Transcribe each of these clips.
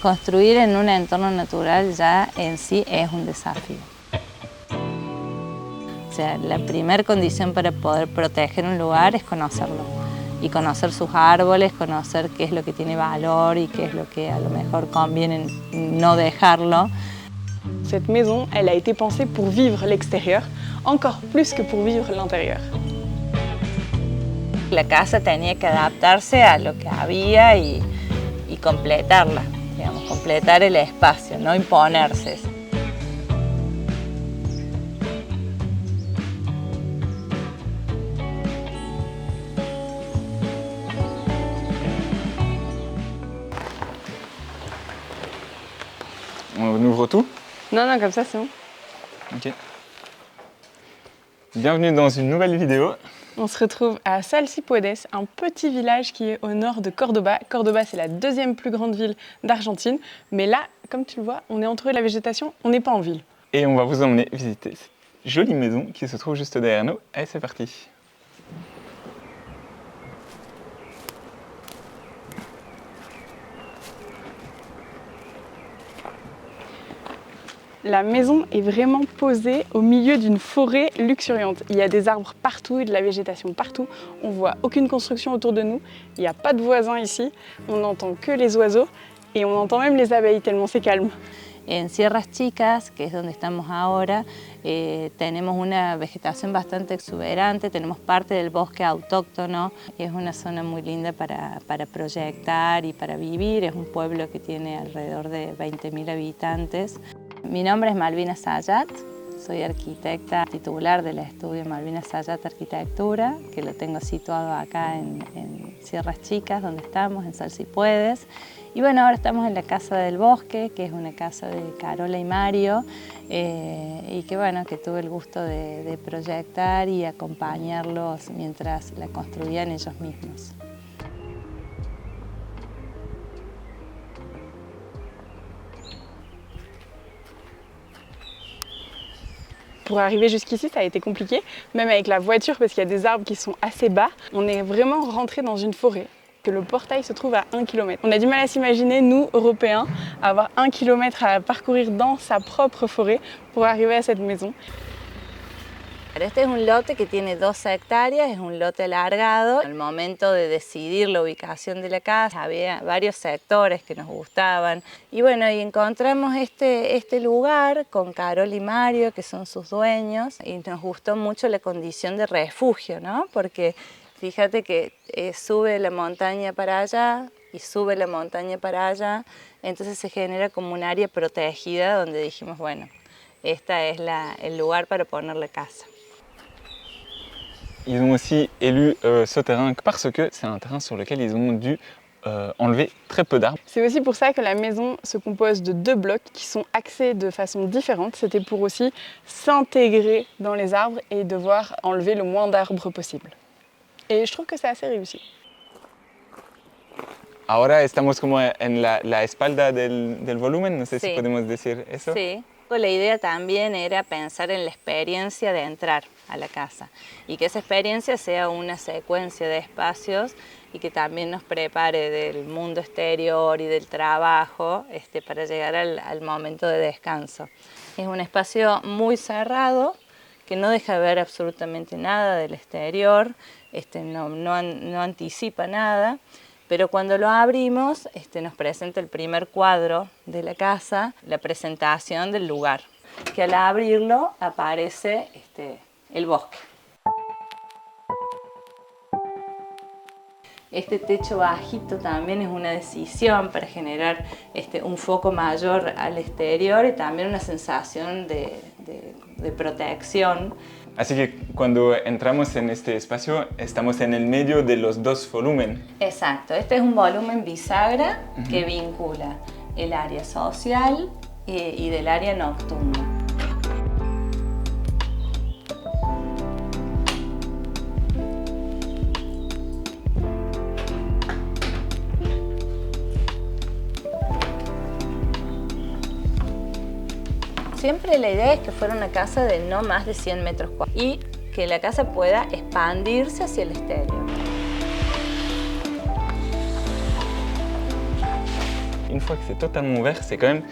Construir en un entorno natural ya en sí es un desafío. O sea, la primera condición para poder proteger un lugar es conocerlo. Y conocer sus árboles, conocer qué es lo que tiene valor y qué es lo que a lo mejor conviene no dejarlo. Cette maison, elle a été pensée pour vivre l'extérieur, encore plus que pour vivre l'intérieur. La casa tenía que adaptarse a lo que había y completarla, digamos, completar el espacio, no imponerse. On ouvre tout? Non, non, comme ça c'est bon. Ok. Bienvenue dans une nouvelle vidéo. On se retrouve à Salsipuedes, un petit village qui est au nord de Cordoba. Cordoba, c'est la deuxième plus grande ville d'Argentine. Mais là, comme tu le vois, on est entouré de la végétation, on n'est pas en ville. Et on va vous emmener visiter cette jolie maison qui se trouve juste derrière nous. Allez, c'est parti. La maison est vraiment posée au milieu d'une forêt luxuriante. Il y a des arbres partout et de la végétation partout. On voit aucune construction autour de nous. Il n'y a pas de voisins ici. On n'entend que les oiseaux et on entend même les abeilles tellement c'est calme. En Sierras Chicas, que es donde estamos ahora, tenemos una vegetación bastante exuberante, tenemos parte del bosque autóctono, es una zona muy linda para proyectar y para vivir, es un pueblo que tiene alrededor de 20.000 habitantes. Mi nombre es Malvina Sayat, soy arquitecta titular del estudio Malvina Sayat Arquitectura, que lo tengo situado acá en Sierras Chicas, donde estamos, en Salsipuedes. Y bueno, ahora estamos en la Casa del Bosque, que es una casa de Carola y Mario, y que bueno, que tuve el gusto de proyectar y acompañarlos mientras la construían ellos mismos. Pour arriver jusqu'ici, ça a été compliqué, même avec la voiture parce qu'il y a des arbres qui sont assez bas. On est vraiment rentré dans une forêt. Que le portail se trouve à 1 km. On a du mal à s'imaginer, nous, Européens, avoir 1 km à parcourir dans sa propre forêt pour arriver à cette maison. Este es un lote que tiene 2 hectáreas, es un lote alargado. Al momento de decidir la ubicación de la casa había varios sectores que nos gustaban. Y bueno, y encontramos este lugar con Carol y Mario, que son sus dueños, y nos gustó mucho la condición de refugio, ¿no? Porque fíjate que sube la montaña para allá y sube la montaña para allá, entonces se genera como un área protegida donde dijimos, bueno, este es el lugar para poner la casa. Ils ont aussi élu ce terrain parce que c'est un terrain sur lequel ils ont dû enlever très peu d'arbres. C'est aussi pour ça que la maison se compose de 2 blocs qui sont axés de façon différente. C'était pour aussi s'intégrer dans les arbres et devoir enlever le moins d'arbres possible. Et je trouve que c'est assez réussi. Ahora estamos como en la espalda del volumen, no sé Sí. si podemos decir eso. Sí. La idea también era pensar en la experiencia de entrar a la casa y que esa experiencia sea una secuencia de espacios y que también nos prepare del mundo exterior y del trabajo para llegar al momento de descanso. Es un espacio muy cerrado que no deja ver absolutamente nada del exterior, no anticipa nada. Pero cuando lo abrimos, nos presenta el primer cuadro de la casa, la presentación del lugar, que al abrirlo aparece el bosque. Este techo bajito también es una decisión para generar un foco mayor al exterior y también una sensación de protección. Así que cuando entramos en este espacio estamos en el medio de los 2 volúmenes. Exacto, este es un volumen bisagra que vincula el área social y del área nocturna. Siempre la idea es que fuera una casa de no más de 100 metros cuadrados y que la casa pueda expandirse hacia el exterior. une fois que c'est totalement ouvert, c'est quand même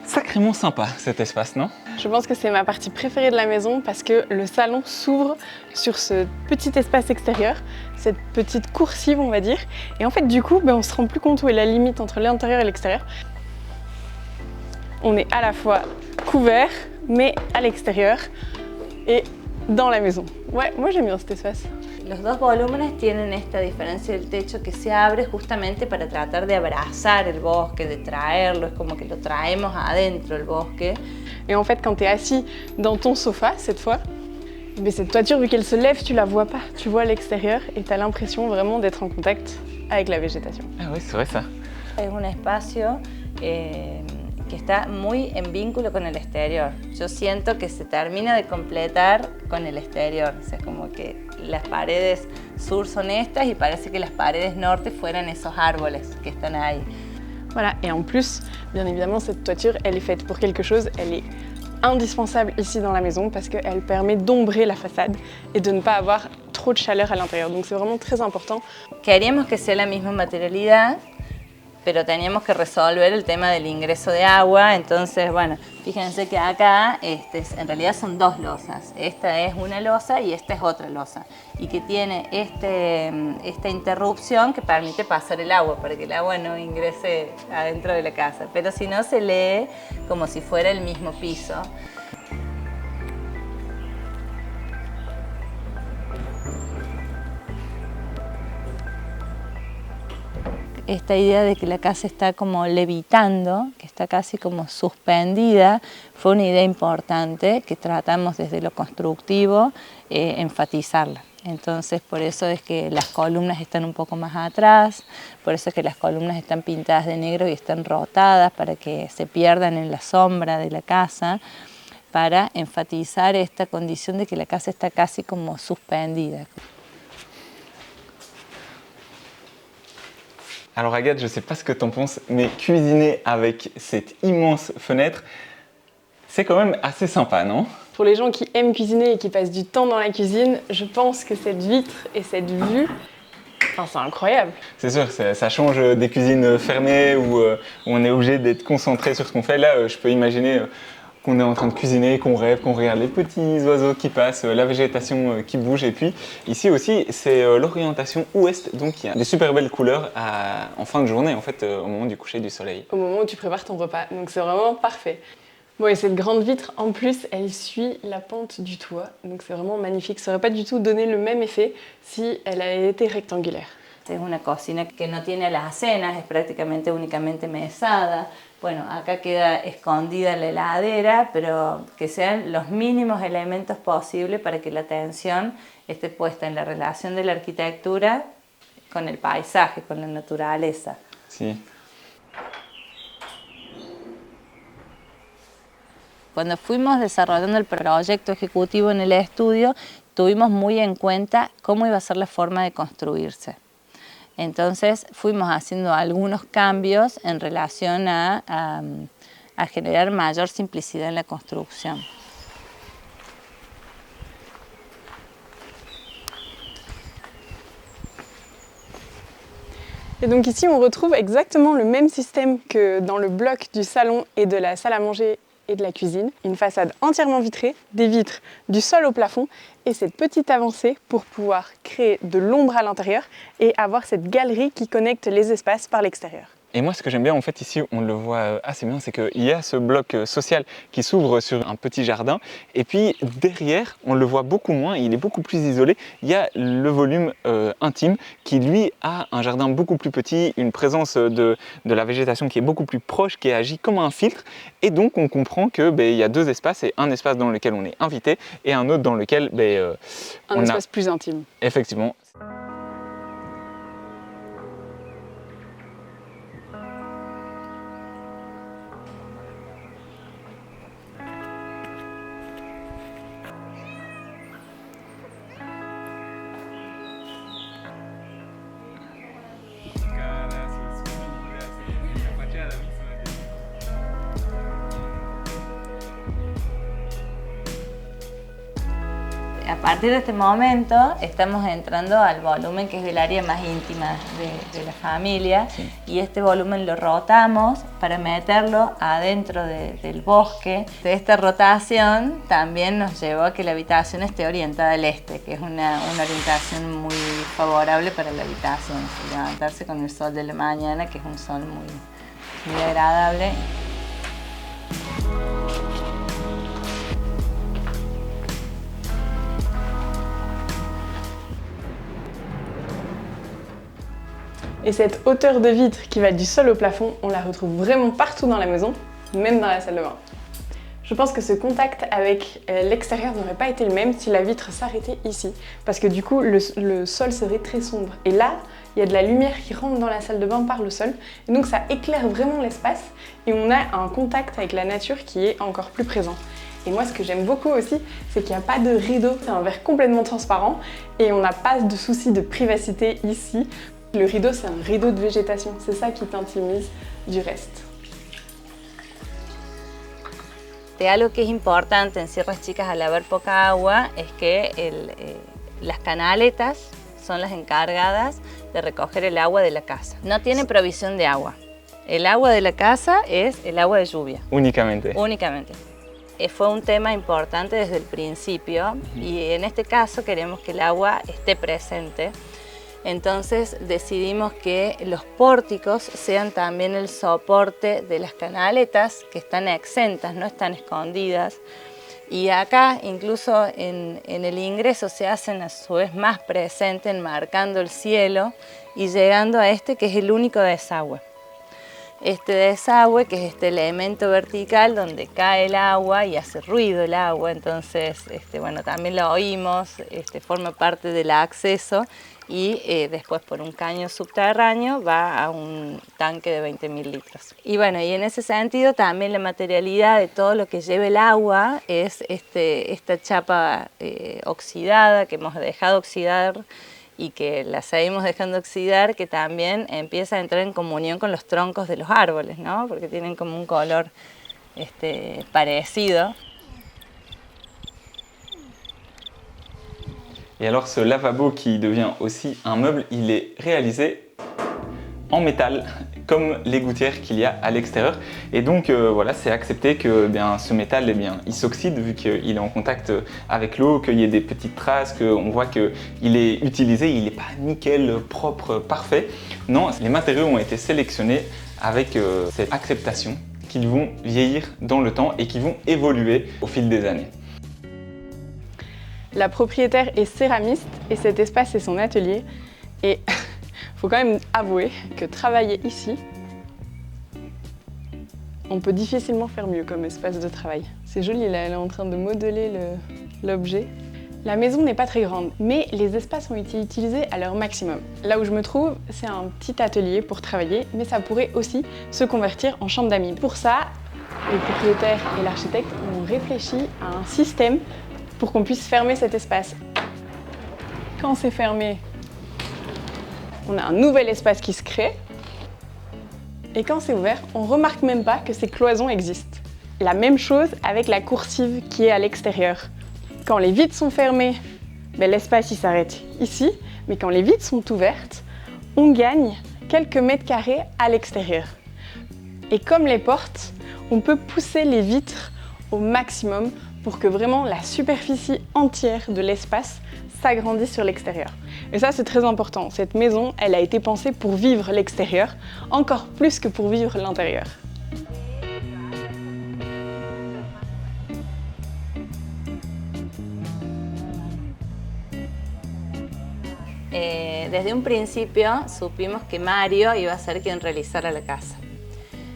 sacrément sympa cet espace, non? Je pense que c'est ma partie préférée de la maison parce que le salon s'ouvre sur ce petit espace extérieur, cette petite coursive on va dire. Et en fait du coup, on se rend plus compte où est la limite entre l'intérieur et l'extérieur. On est à la fois couvert, mais à l'extérieur et dans la maison. Ouais, moi j'aime bien cet espace. Los dos volúmenes tienen esta diferencia del techo que se abre justamente para tratar de abrazar el bosque, de traerlo, es como que lo traemos adentro el bosque. Et en fait, quand tu es assis dans ton sofa, cette fois, mais cette toiture, vu qu'elle se lève, tu la vois pas. Tu vois l'extérieur et tu as l'impression vraiment d'être en contact avec la végétation. Ah oui, c'est vrai ça. Es un espacio que está muy en vínculo con el exterior. Yo siento que se termina de completar con el exterior. O sea, como que las paredes sur son estas y parece que las paredes norte fueran esos árboles que están ahí. Voilà, et en plus, bien évidemment, cette toiture, elle est faite pour quelque chose. Elle est indispensable ici dans la maison parce qu'elle permet d'ombrer la façade et de ne pas avoir trop de chaleur à l'intérieur. Donc c'est vraiment très important. Queríamos que sea la misma materialidad, pero teníamos que resolver el tema del ingreso de agua, entonces, bueno, fíjense que acá en realidad son dos losas. Esta es una losa y esta es otra losa, y que tiene esta interrupción que permite pasar el agua, para que el agua no ingrese adentro de la casa, pero si no se lee como si fuera el mismo piso. Esta idea de que la casa está como levitando, que está casi como suspendida, fue una idea importante que tratamos desde lo constructivo enfatizarla. Entonces por eso es que las columnas están un poco más atrás, por eso es que las columnas están pintadas de negro y están rotadas para que se pierdan en la sombra de la casa, para enfatizar esta condición de que la casa está casi como suspendida. Alors Agathe, je ne sais pas ce que tu en penses, mais cuisiner avec cette immense fenêtre, c'est quand même assez sympa, non? Pour les gens qui aiment cuisiner et qui passent du temps dans la cuisine, je pense que cette vitre et cette vue, c'est incroyable. C'est sûr, ça change des cuisines fermées où on est obligé d'être concentré sur ce qu'on fait. Là, je peux imaginer qu'on est en train de cuisiner, qu'on rêve, qu'on regarde les petits oiseaux qui passent, la végétation qui bouge. Et puis ici aussi, c'est l'orientation ouest, donc il y a des super belles couleurs en fin de journée, en fait, au moment du coucher du soleil. Au moment où tu prépares ton repas, donc c'est vraiment parfait. Bon, et cette grande vitre, en plus, elle suit la pente du toit, donc c'est vraiment magnifique. Ça n'aurait pas du tout donné le même effet si elle avait été rectangulaire. Es una cocina que no tiene alacenas, es prácticamente únicamente mesada. Bueno, acá queda escondida la heladera, pero que sean los mínimos elementos posibles para que la atención esté puesta en la relación de la arquitectura con el paisaje, con la naturaleza. Sí. Cuando fuimos desarrollando el proyecto ejecutivo en el estudio, tuvimos muy en cuenta cómo iba a ser la forma de construirse. Entonces fuimos haciendo algunos cambios en relación a generar mayor simplicidad en la construcción. Et donc ici, on retrouve exactement le même système que dans le bloc du salon et de la salle à manger et de la cuisine. Une façade entièrement vitrée, des vitres du sol au plafond et cette petite avancée pour pouvoir créer de l'ombre à l'intérieur et avoir cette galerie qui connecte les espaces par l'extérieur. Et moi, ce que j'aime bien, en fait, ici, on le voit assez bien, c'est qu'il y a ce bloc social qui s'ouvre sur un petit jardin. Et puis, derrière, on le voit beaucoup moins, il est beaucoup plus isolé. Il y a le volume intime qui, lui, a un jardin beaucoup plus petit, une présence de la végétation qui est beaucoup plus proche, qui agit comme un filtre. Et donc, on comprend qu'il y a deux espaces, et un espace dans lequel on est invité, et un autre dans lequel un espace plus intime. Effectivement. A partir de este momento estamos entrando al volumen que es del área más íntima de la familia, sí. Y este volumen lo rotamos para meterlo adentro del bosque. Esta rotación también nos llevó a que la habitación esté orientada al este, que es una orientación muy favorable para la habitación. Levantarse con el sol de la mañana, que es un sol muy agradable. Et cette hauteur de vitre qui va du sol au plafond, on la retrouve vraiment partout dans la maison, même dans la salle de bain. Je pense que ce contact avec l'extérieur n'aurait pas été le même si la vitre s'arrêtait ici, parce que du coup le sol serait très sombre. Et là, il y a de la lumière qui rentre dans la salle de bain par le sol, et donc ça éclaire vraiment l'espace, et on a un contact avec la nature qui est encore plus présent. Et moi, ce que j'aime beaucoup aussi, c'est qu'il n'y a pas de rideau, c'est un verre complètement transparent, et on n'a pas de souci de privacité ici. Le rideau, c'est un rideau de végétation, c'est ça qui t'intimise du reste. Algo que es importante en Sierras Chicas al haber poca agua es que las canaletas son las encargadas de recoger el agua de la casa. No tiene provisión de agua. El agua de la casa es el agua de lluvia. Únicamente. Únicamente. Fue un tema importante desde el principio y en este caso queremos que el agua esté presente. Entonces decidimos que los pórticos sean también el soporte de las canaletas que están exentas, no están escondidas. Y acá incluso en el ingreso se hacen a su vez más presentes, enmarcando el cielo y llegando a este que es el único desagüe. Este desagüe, que es este elemento vertical donde cae el agua y hace ruido el agua, entonces bueno, también lo oímos, forma parte del acceso y después por un caño subterráneo va a un tanque de 20.000 litros. Y bueno, y en ese sentido también la materialidad de todo lo que lleva el agua es esta chapa oxidada que hemos dejado oxidar y que la seguimos dejando oxidar, que también empieza a entrar en comunión con los troncos de los árboles, ¿no? Porque tienen como un color parecido. Et alors ce lavabo qui devient aussi un meuble, il est réalisé en métal, comme les gouttières qu'il y a à l'extérieur. Et donc voilà, c'est accepté que ce métal, il s'oxyde vu qu'il est en contact avec l'eau, qu'il y ait des petites traces, qu'on voit qu'il est utilisé, il n'est pas nickel, propre, parfait. Non, les matériaux ont été sélectionnés avec cette acceptation qu'ils vont vieillir dans le temps et qui vont évoluer au fil des années. La propriétaire est céramiste et cet espace est son atelier. Et faut quand même avouer que travailler ici, on peut difficilement faire mieux comme espace de travail. C'est joli, là, elle est en train de modeler l'objet. La maison n'est pas très grande, mais les espaces ont été utilisés à leur maximum. Là où je me trouve, c'est un petit atelier pour travailler, mais ça pourrait aussi se convertir en chambre d'amis. Pour ça, le propriétaire et l'architecte ont réfléchi à un système pour qu'on puisse fermer cet espace. Quand c'est fermé, on a un nouvel espace qui se crée. Et quand c'est ouvert, on ne remarque même pas que ces cloisons existent. La même chose avec la coursive qui est à l'extérieur. Quand les vitres sont fermées, l'espace il s'arrête ici. Mais quand les vitres sont ouvertes, on gagne quelques mètres carrés à l'extérieur. Et comme les portes, on peut pousser les vitres au maximum pour que vraiment la superficie entière de l'espace s'agrandisse sur l'extérieur. Et ça, c'est très important. Cette maison, elle a été pensée pour vivre l'extérieur, encore plus que pour vivre l'intérieur. Desde un principio supimos que Mario iba a ser quien realizara la casa.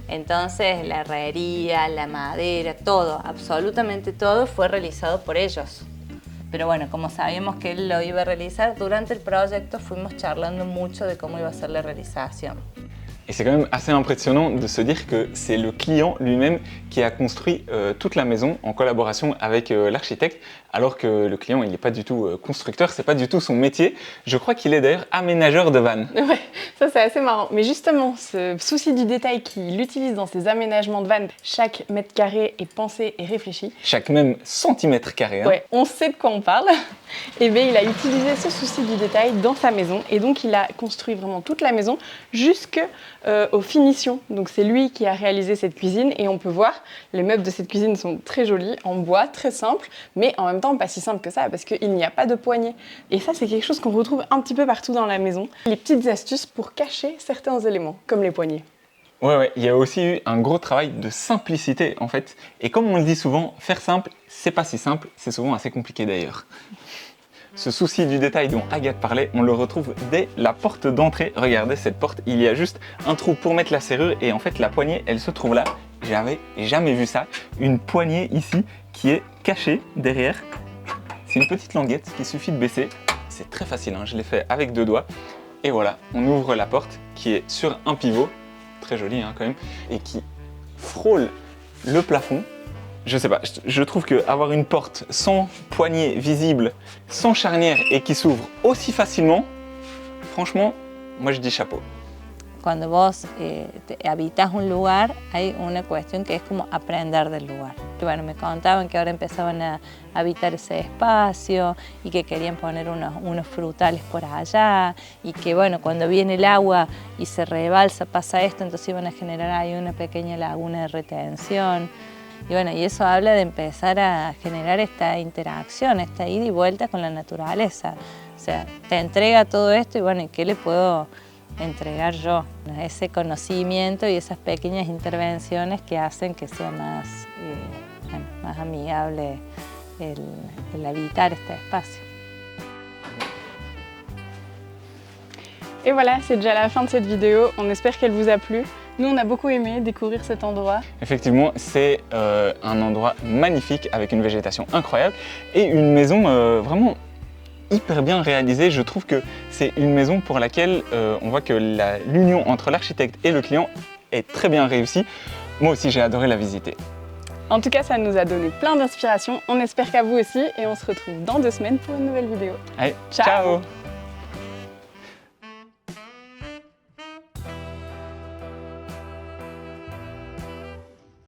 Entonces la herrería, la madera, todo, absolutamente todo fue realizado por ellos. Pero bueno, como sabíamos que él lo iba a realizar, durante el proyecto fuimos charlando mucho de cómo iba a ser la realización. Et c'est quand même assez impressionnant de se dire que c'est le client lui-même qui a construit toute la maison en collaboration avec l'architecte, alors que le client il n'est pas du tout constructeur, c'est pas du tout son métier. Je crois qu'il est d'ailleurs aménageur de vannes. Ouais, ça c'est assez marrant. Mais justement, ce souci du détail qu'il utilise dans ses aménagements de vannes, chaque mètre carré est pensé et réfléchi. Chaque même centimètre carré. Hein. Ouais, on sait de quoi on parle. Et bien il a utilisé ce souci du détail dans sa maison et donc il a construit vraiment toute la maison jusqu'aux finitions. Donc c'est lui qui a réalisé cette cuisine et on peut voir, les meubles de cette cuisine sont très jolis, en bois, très simples, mais en même temps pas si simple que ça parce qu'il n'y a pas de poignée. Et ça c'est quelque chose qu'on retrouve un petit peu partout dans la maison. Les petites astuces pour cacher certains éléments, comme les poignées. Ouais, il y a aussi eu un gros travail de simplicité en fait. Et comme on le dit souvent, faire simple, c'est pas si simple, c'est souvent assez compliqué d'ailleurs. Ce souci du détail dont Agathe parlait, on le retrouve dès la porte d'entrée. Regardez cette porte, il y a juste un trou pour mettre la serrure et en fait la poignée, elle se trouve là. J'avais jamais vu ça. Une poignée ici qui est cachée derrière. C'est une petite languette qu'il suffit de baisser. C'est très facile, hein, je l'ai fait avec 2 doigts. Et voilà, on ouvre la porte qui est sur un pivot, très joli hein, quand même, et qui frôle le plafond. Je sais pas, je trouve qu'avoir une porte sans poignée visible, sans charnière et qui s'ouvre aussi facilement, franchement, moi je dis chapeau. Cuando vos habitas un lugar, hay una cuestión que es como aprender del lugar. Y bueno, me contaban que ahora empezaban a habitar ese espacio y que querían poner unos frutales por allá y que bueno, cuando viene el agua y se rebalsa pasa esto, entonces iban a generar ahí una pequeña laguna de retención. Y bueno, y eso habla de empezar a generar esta interacción, esta ida y vuelta con la naturaleza. O sea, te entrega todo esto y bueno, ¿y qué le puedo entregar yo? Ese conocimiento y esas pequeñas intervenciones que hacen que sea más amigable el habitar este espacio. Et voilà, c'est déjà la fin de cette vidéo. On espère qu'elle vous a plu. Nous, on a beaucoup aimé découvrir cet endroit. Effectivement, c'est un endroit magnifique avec une végétation incroyable et une maison vraiment hyper bien réalisée. Je trouve que c'est une maison pour laquelle on voit que l'union entre l'architecte et le client est très bien réussie. Moi aussi, j'ai adoré la visiter. En tout cas, ça nous a donné plein d'inspiration. On espère qu'à vous aussi et on se retrouve dans 2 semaines pour une nouvelle vidéo. Allez, Ciao. ciao.